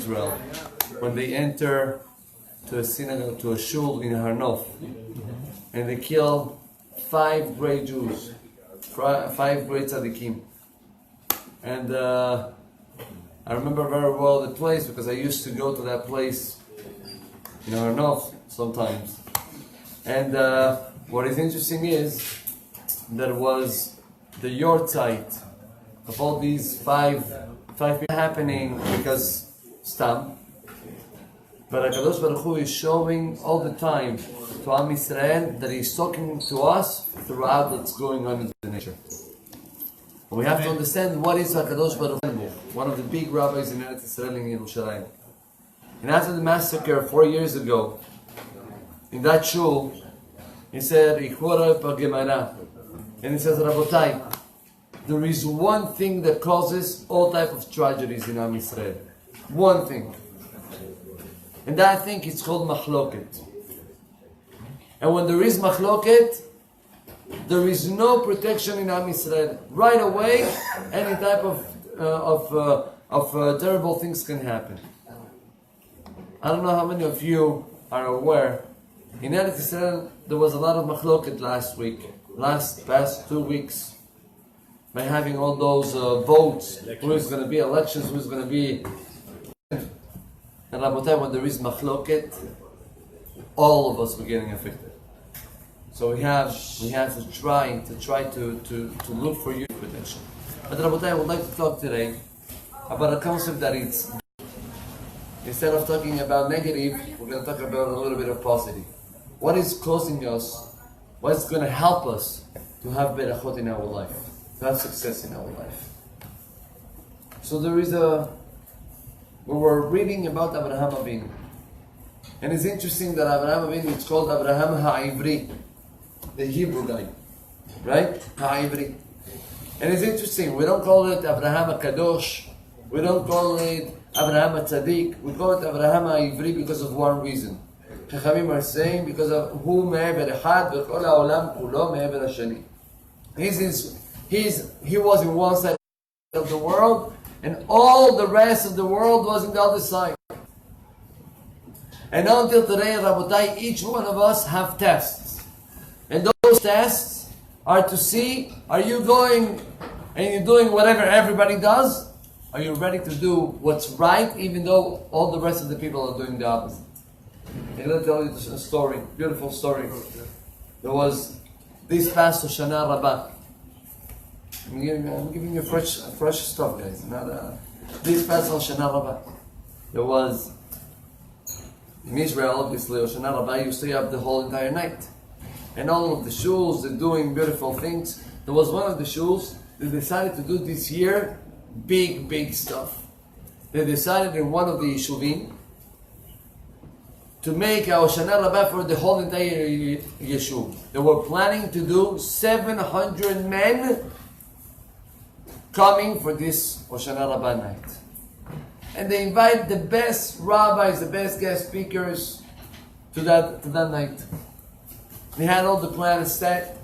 Israel when they enter to a synagogue, to a shul in Har Nof, and they kill 5 great Jews, 5 great tzaddikim. And I remember very well the place because I used to go to that place in Har Nof sometimes. And what is interesting is that it was the yortzeit of all these five people happening because Stam. But HaKadosh Baruch Hu is showing all the time to Am Yisrael that He's talking to us throughout what's going on in the nature. And we have to understand what is HaKadosh Baruch Hu, one of the big rabbis in Eretz Yisrael in Yerushalayim. And after the massacre 4 years ago, in that shul, he said, and he says, Rabotai, there is one thing that causes all type of tragedies in Am Yisrael. One thing. And that thing is called machloket. And when there is machloket, there is no protection in Am Yisrael. Right away, any type of terrible things can happen. I don't know how many of you are aware. In Eretz Yisrael, there was a lot of machloket past 2 weeks, by having all those votes, who is going to be elections, who is going to be. And Rabotai, when there is machloket, all of us were getting affected. So we have to try to look for your protection. But Rabotai, I would like to talk today about a concept that it's, instead of talking about negative, we're going to talk about a little bit of positive. What is causing us, what's going to help us to have berachot in our life, to have success in our life. So we were reading about Abraham Avinu. And it's interesting that Abraham Avinu, it's called Abraham Ha'ivri, the Hebrew guy, right? Ha'ivri. And it's interesting, we don't call it Abraham HaKadosh, we don't call it Abraham HaTzadik, we call it Abraham Ha'ivri because of one reason. Chachamim are saying because of Hu me'ever echad v'chol ha'olam kulo me'ever ha'shani. He was in one side of the world, and all the rest of the world was in the other side. And until today, Rabotai, each one of us have tests. And those tests are to see, are you going and you're doing whatever everybody does? Are you ready to do what's right, even though all the rest of the people are doing the opposite? I'm going to tell you a story, beautiful story. There was this past Hoshana Rabbah. I'm giving you fresh stuff, guys. This past Hoshana Rabbah. There was, in Israel, obviously, Hoshana Rabbah, you stay up the whole entire night. And all of the shuls, they're doing beautiful things. There was one of the shuls, they decided to do this year big stuff. They decided in one of the yeshuvim to make a Hoshana Rabbah for the whole entire yeshuv. They were planning to do 700 men coming for this Hoshana Rabbah night. And they invited the best rabbis, the best guest speakers to that night. They had all the plans set,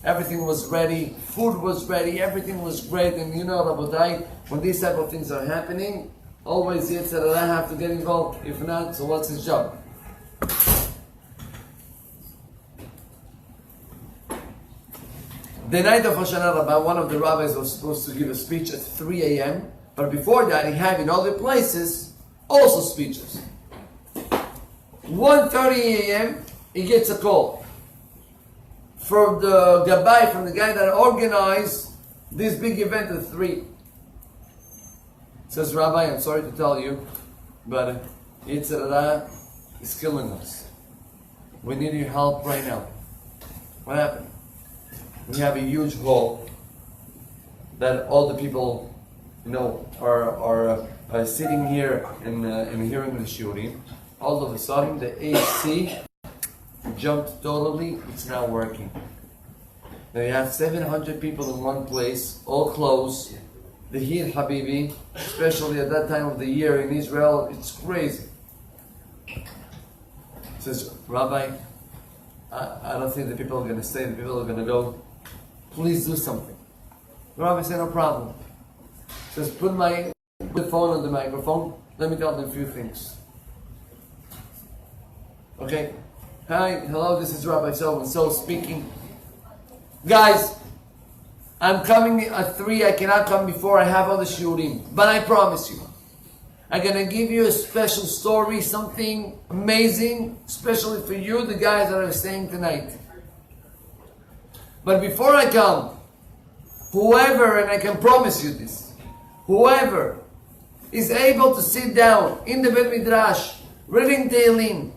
everything was ready, food was ready, everything was great. And you know, Rabotai, when these type of things are happening, always the Yetzirah have to get involved. If not, so what's his job? The night of Hoshana Rabbah, one of the rabbis was supposed to give a speech at 3 a.m. But before that, he had in other places also speeches. 1:30 a.m. he gets a call from the Rabbi, from the guy that organized this big event at 3. He says, Rabbi, I'm sorry to tell you, but Yitzhak is killing us. We need your help right now. What happened? We have a huge hall that all the people, are sitting here and hearing the shooting. All of a sudden, the AC jumped totally. It's not working. Now you have 700 people in one place, all close. The heat, Habibi, especially at that time of the year in Israel, it's crazy. He says, Rabbi, I don't think the people are going to stay. The people are going to go. Please do something. The Rabbi said, no problem. He says, put my the phone on the microphone. Let me tell them a few things. Okay. Hi, hello, this is Rabbi so-and-so speaking. Guys, I'm coming at 3. I cannot come before. I have other shiurim. But I promise you, I'm going to give you a special story, something amazing, especially for you, the guys that are staying tonight. But before I come, whoever, and I can promise you this, whoever is able to sit down in the Bet Midrash, reading Tehillim,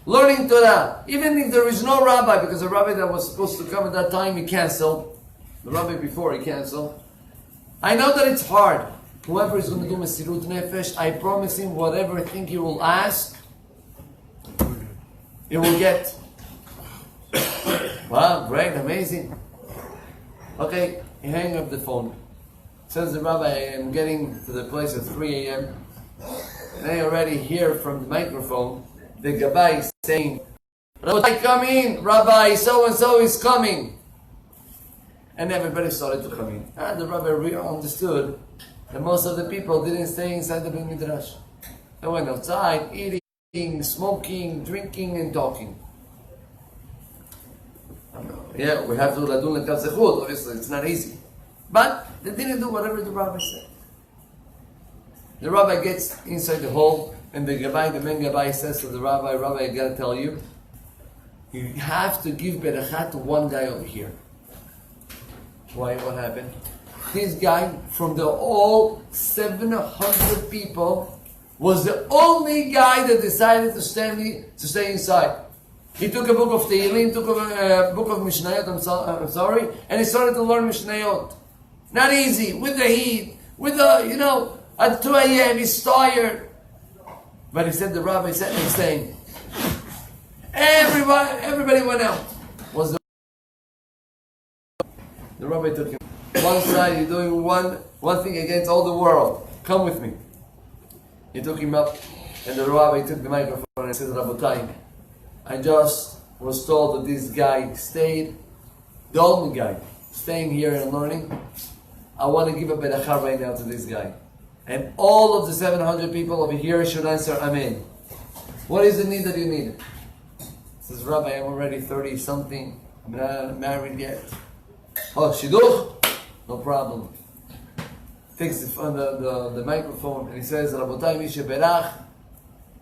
learning Torah, even if there is no rabbi, because the rabbi that was supposed to come at that time, he canceled. The rabbi before he canceled. I know that it's hard. Whoever is going to do Mesirut Nefesh, I promise him whatever thing he will ask, he will get. Wow, great, amazing. Okay, he hang up the phone. Says the rabbi, I am getting to the place at 3 a.m. And I already hear from the microphone the Gabbai saying, Rabbi, come in, Rabbi, so-and-so is coming. And everybody started to come in. And the rabbi understood that most of the people didn't stay inside the Beit Midrash. They went outside, eating, smoking, drinking, and talking. Yeah, we have to ladun lekaf zechut, obviously, it's not easy. But they didn't do whatever the rabbi said. The rabbi gets inside the hall, and the main Gabbai says to the rabbi, Rabbi, I gotta tell you, you have to give berachah to one guy over here. Why? What happened? This guy, from the all 700 people, was the only guy that decided to stay inside. He took a book of Tehillim, took a book of Mishnayot, I'm sorry, and he started to learn Mishnayot. Not easy, with the heat, with the, at 2 a.m. he's tired. But he said the rabbi said next day, everybody went out. The rabbi took him one side, you're doing one thing against all the world. Come with me. He took him up, and the rabbi took the microphone and said, Rabotai, I just was told that this guy stayed, the only guy, staying here and learning. I want to give a berachah right now to this guy. And all of the 700 people over here should answer Amen. What is the need that you need? Says, Rabbi, I'm already 30 something. I'm not married yet. Oh, shidduch? No problem. Takes the microphone and he says, Rabotai, mi sheberach,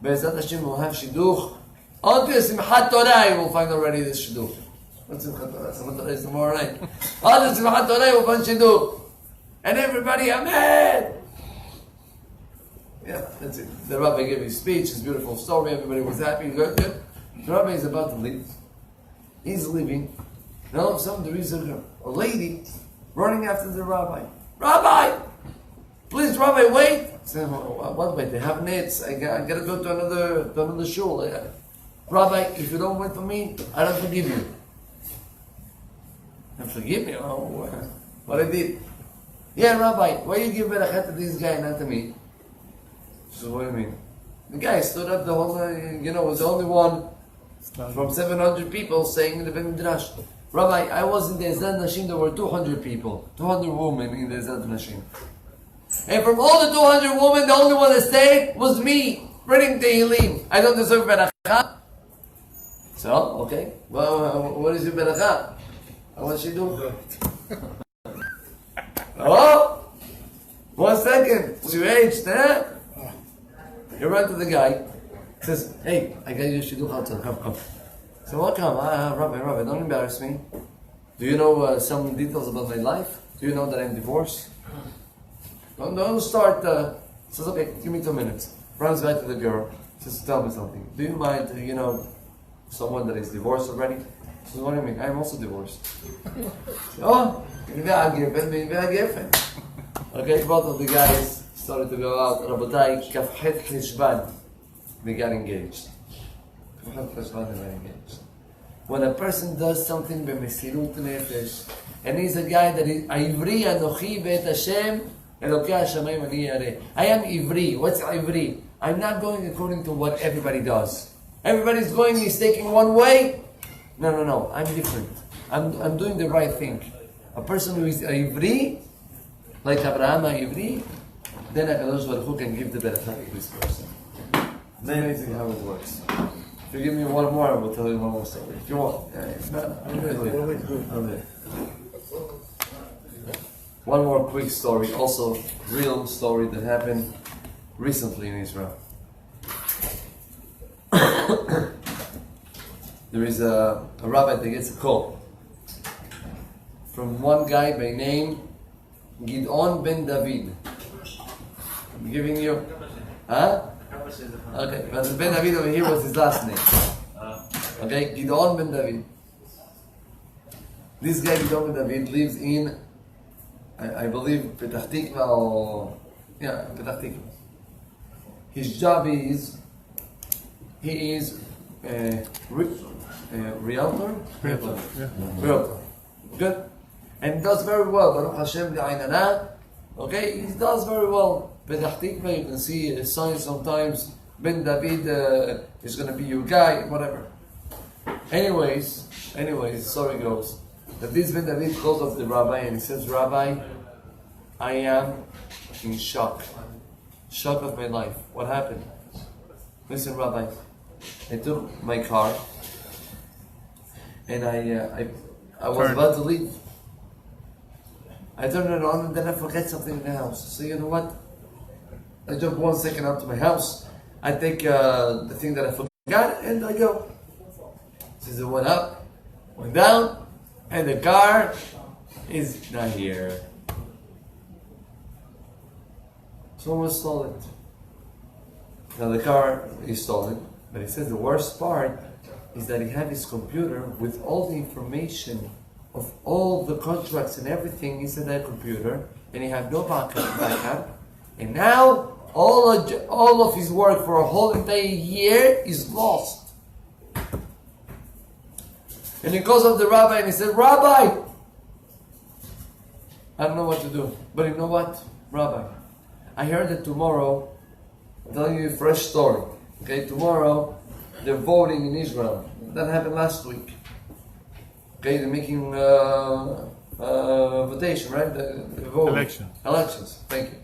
Be'ezrat Hashem will have shidduch. Until Simchat Torah, you will find already this shidduch. What's Simchat Torah? Simchat Torah is tomorrow night. Until Simchat Torah, you will find shidduch. And everybody, Amen! Yeah, that's it. The rabbi gave his speech, his beautiful story, everybody was happy, good. The rabbi is about to leave. He's leaving. And all of a sudden there is a lady running after the rabbi. Rabbi! Please, Rabbi, wait! I said, what wait? They have nets. I gotta go to another shul. Rabbi, if you don't wait for me, I don't forgive you. And forgive me? Oh, what I did? Yeah, Rabbi, why you give berachah to this guy, not to me? So what do you mean? The guy stood up the whole, was the only one from 700 people saying in the Bet Midrash. Rabbi, I was in the Ezrat Nashim, there were 200 people, 200 women in the Ezrat Nashim. And from all the 200 women, the only one that stayed was me, reading Tehillim. I don't deserve berachah. So, okay, well, what is your berachah? What she do? Oh, 1 second, you aged, eh? You run to the guy, says, hey, I got you shidduch outside, come. So what come? Rabbi, don't embarrass me. Do you know some details about my life? Do you know that I'm divorced? Don't start, says, okay, give me 2 minutes. Runs back to the girl, says, tell me something. Do you mind, someone that is divorced already? Says, what do you mean? I'm also divorced. Oh, maybe I'll give it. Okay, both of the guys started to go out. Rabotai, Kafhet Cheshvan, they got engaged. When a person does something b'mesirut nefesh, and he's a guy that is Ivri Anochi Vet Hashem Elokei Hashamayim Ani Yareh. I am Ivri. What's Ivri? I'm not going according to what everybody does. Everybody's going, he's taking one way. No. I'm different. I'm doing the right thing. A person who is Ivri, like Abraham Ivri, then HaKadosh Baruch Hu can give the berachah to this person. It's amazing how it works. If you give me one more, I will tell you one more story. If you want. One more quick story, also real story that happened recently in Israel. There is a rabbi that gets a call from one guy by name Gideon ben David. I'm giving you, huh? Okay, but Ben David over here was his last name. Okay, Gideon ben David. This guy Gideon ben David lives in, I believe, Petach Tikva or Petach Tikva. His job is, he is a realtor. Realtor. Good. And does very well. Baruch Hashem Li'ainana. Okay, he does very well. Petach Tikva, you can see a sign sometimes. Ben David is going to be your guy, whatever. Anyways, story goes that this Ben David calls up the rabbi and he says, Rabbi, I am in shock. Shock of my life. What happened? Listen, Rabbi, I took my car and I was about to leave. I turned it on and then I forget something in the house. So you know what? I jump 1 second up to my house. I take the thing that I forgot and I go. Says it went up, went down, and the car is not here. Someone stole it. Now the car is stolen, but he says the worst part is that he had his computer with all the information of all the contracts and everything inside that computer, and he had no backup. And now all of his work for a whole entire year is lost. And he calls up the rabbi and he said, Rabbi, I don't know what to do. But you know what, Rabbi? I heard that tomorrow, I'm telling you a fresh story. Okay, tomorrow they're voting in Israel. That happened last week. Okay, they're making votation, right? The vote. Elections. Thank you.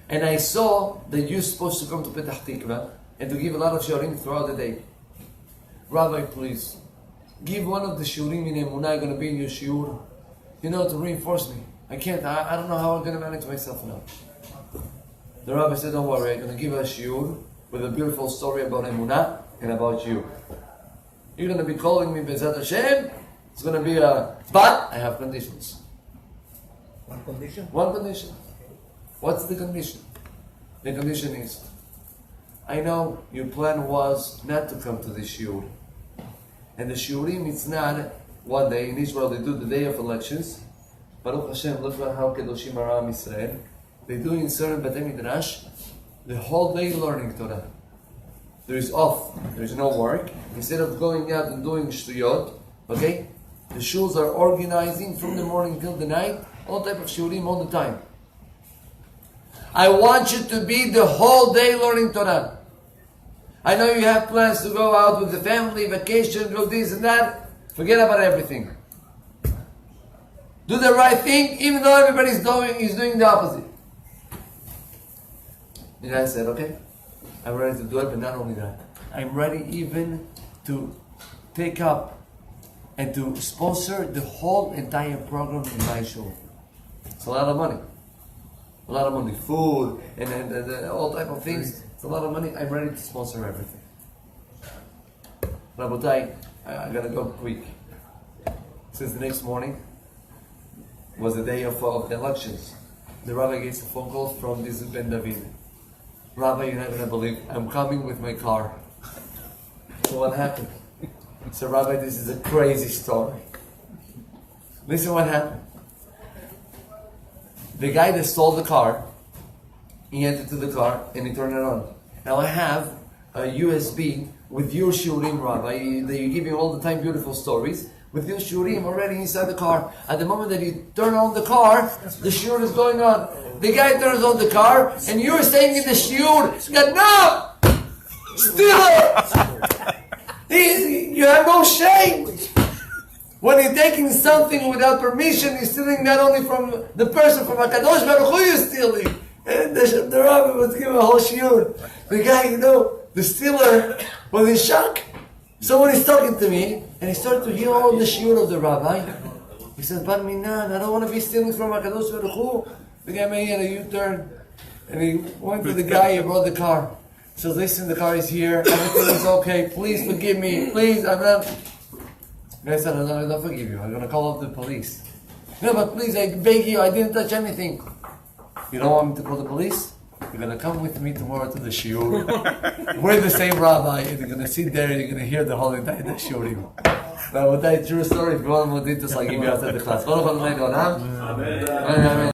And I saw that you're supposed to come to Petach Tikva and to give a lot of shiurim throughout the day. Rabbi, please, give one of the shiurim in Emunah going to be in your shiur, to reinforce me. I can't, I don't know how I'm going to manage myself now. The rabbi said, don't worry, I'm going to give a shiur with a beautiful story about Emunah and about you. You're going to be calling me Bezat Hashem. It's going to be but I have conditions. One condition? One condition. What's the condition? The condition is, I know your plan was not to come to the shiur. And the shiurim, it's not one day. In Israel, they do the day of elections. Baruch Hashem, look at how Kedoshim are Am Yisrael. They do in certain Batei Midrash the whole day learning Torah. There is off, there is no work. Instead of going out and doing shtuyot, okay? The shuls are organizing from the morning till the night, all type of shiurim all the time. I want you to be the whole day learning Torah. I know you have plans to go out with the family, vacation, go this and that. Forget about everything. Do the right thing, even though everybody is doing the opposite. The guy said, okay, I'm ready to do it, but not only that. I'm ready even to take up and to sponsor the whole entire program in my show. It's a lot of money. A lot of money, food, and all type of things. It's a lot of money. I'm ready to sponsor everything. Rabotai, I gotta go quick. Since the next morning was the day of the elections, the rabbi gets a phone call from this Ben David. Rabbi, you're not gonna believe, I'm coming with my car. So what happened? So Rabbi, this is a crazy story. Listen what happened. The guy that stole the car, he entered to the car and he turned it on. Now I have a USB with your shiurim, Rabbi, that you give me all the time beautiful stories, with your shiurim already inside the car. At the moment that you turn on the car, the shiur is going on. The guy turns on the car and you're saying in the shiur, no! Steal it! You have no shame! When you're taking something without permission, you're stealing not only from the person, from HaKadosh Baruch Hu you're stealing. And the Rabbi was giving a whole shiur. The guy, the stealer was in shock. Someone is talking to me, and he started to hear all the shiur of the Rabbi. He says, Bar Minan, I don't want to be stealing from HaKadosh Baruch Hu. The guy made a U-turn, and he went to the guy who brought the car. He says, listen, the car is here, everything is okay, please forgive me, please, I'm not... The guy said, I don't forgive you, I'm going to call up the police. No, but please, I beg you, I didn't touch anything. You don't want me to call the police? You're going to come with me tomorrow to the shiur. We're the same rabbi, and you're going to sit there, and you're going to hear the whole entire shiurim. Now, with that true story, if you want more details, I'll give you after the class. Amen.